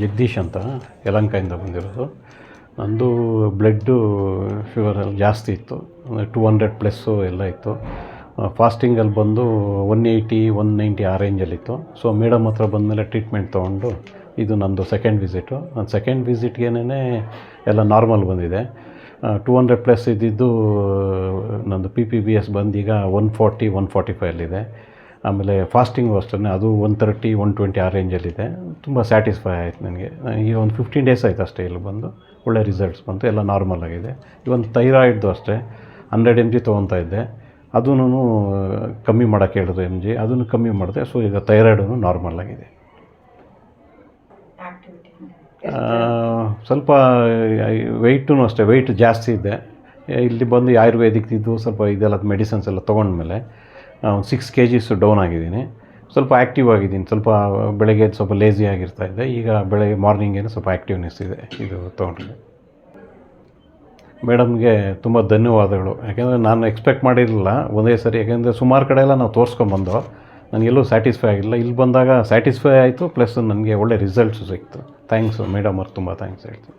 ಜಗದೀಶ್ ಅಂತ ಯಲಹಂಕದಿಂದ ಬಂದಿರೋದು. ನಂದು ಬ್ಲಡ್ಡು ಶುಗರಲ್ಲಿ ಜಾಸ್ತಿ ಇತ್ತು, 200+ ಎಲ್ಲ ಇತ್ತು. ಫಾಸ್ಟಿಂಗಲ್ಲಿ ಬಂದು 180 190 ಆ ರೇಂಜಲ್ಲಿತ್ತು. ಸೊ ಮೇಡಮ್ ಹತ್ರ ಬಂದಮೇಲೆ ಟ್ರೀಟ್ಮೆಂಟ್ ತೊಗೊಂಡು ಇದು ನಂದು ಸೆಕೆಂಡ್ ವಿಸಿಟು. ನನ್ನ ಸೆಕೆಂಡ್ ವಿಸಿಟ್ಗೇನೆ ಎಲ್ಲ ನಾರ್ಮಲ್ ಬಂದಿದೆ. 200+ ಇದ್ದಿದ್ದು ನಂದು PPBS ಬಂದೀಗ 140 145 ಆಮೇಲೆ ಫಾಸ್ಟಿಂಗು ಅಷ್ಟೇ, ಅದು 130 120 ಆ ರೇಂಜಲ್ಲಿದೆ. ತುಂಬ ಸ್ಯಾಟಿಸ್ಫೈ ಆಯಿತು ನನಗೆ. ಈಗ ಒಂದು 15 ಡೇಸ್ ಆಯಿತು ಅಷ್ಟೇ ಇಲ್ಲಿ ಬಂದು, ಒಳ್ಳೆ ರಿಸಲ್ಟ್ಸ್ ಬಂತು, ಎಲ್ಲ ನಾರ್ಮಲ್ ಆಗಿದೆ. ಇವೊಂದು ಥೈರಾಯ್ಡ್ದು ಅಷ್ಟೇ 100 mg ತೊಗೊತಾ ಇದ್ದೆ, ಅದೂ ಕಮ್ಮಿ ಮಾಡೋಕ್ಕೆ ಹೇಳಿದ್ರು mg, ಅದನ್ನು ಕಮ್ಮಿ ಮಾಡಿದೆ. ಸೊ ಈಗ ಥೈರಾಯ್ಡೂ ನಾರ್ಮಲ್ ಆಗಿದೆ. ಸ್ವಲ್ಪ ವೆಯ್ಟೂ ಅಷ್ಟೇ, ವೆಯ್ಟ್ ಜಾಸ್ತಿ ಇದೆ. ಇಲ್ಲಿ ಬಂದು ಆಯುರ್ವೇದಿಕ್ಕಿದ್ದು ಸ್ವಲ್ಪ ಇದೆಲ್ಲ ಮೆಡಿಸಿನ್ಸ್ ಎಲ್ಲ ತೊಗೊಂಡ್ಮೇಲೆ 6 kgs ಡೌನ್ ಆಗಿದ್ದೀನಿ. ಸ್ವಲ್ಪ ಆ್ಯಕ್ಟಿವ್ ಆಗಿದ್ದೀನಿ. ಸ್ವಲ್ಪ ಬೆಳಗ್ಗೆ ಸ್ವಲ್ಪ ಲೇಝಿ ಆಗಿರ್ತಾಯಿದ್ದೆ, ಈಗ ಬೆಳಗ್ಗೆ ಮಾರ್ನಿಂಗೇನು ಸ್ವಲ್ಪ ಆ್ಯಕ್ಟಿವ್ನೆಸ್ ಇದೆ ಇದು ತೊಗೊಂಡ್ರೆ. ಮೇಡಮ್ಗೆ ತುಂಬ ಧನ್ಯವಾದಗಳು. ಯಾಕೆಂದರೆ ನಾನು ಎಕ್ಸ್ಪೆಕ್ಟ್ ಮಾಡಿರಲಿಲ್ಲ ಒಂದೇ ಸರಿ, ಯಾಕೆಂದರೆ ಸುಮಾರು ಕಡೆ ಎಲ್ಲ ನಾವು ತೋರಿಸ್ಕೊಂಬಂದು ನನಗೆಲ್ಲೂ ಸ್ಯಾಟಿಸ್ಫೈ ಆಗಿಲ್ಲ. ಇಲ್ಲಿ ಬಂದಾಗ ಸ್ಯಾಟಿಸ್ಫೈ ಆಯಿತು, ಪ್ಲಸ್ ನನಗೆ ಒಳ್ಳೆ ರಿಸಲ್ಟ್ಸು ಸಿಕ್ತು. ಥ್ಯಾಂಕ್ಸು ಮೇಡಮ್ ಅವ್ರಿಗೆ, ತುಂಬ ಥ್ಯಾಂಕ್ಸ್ ಹೇಳ್ತೀನಿ.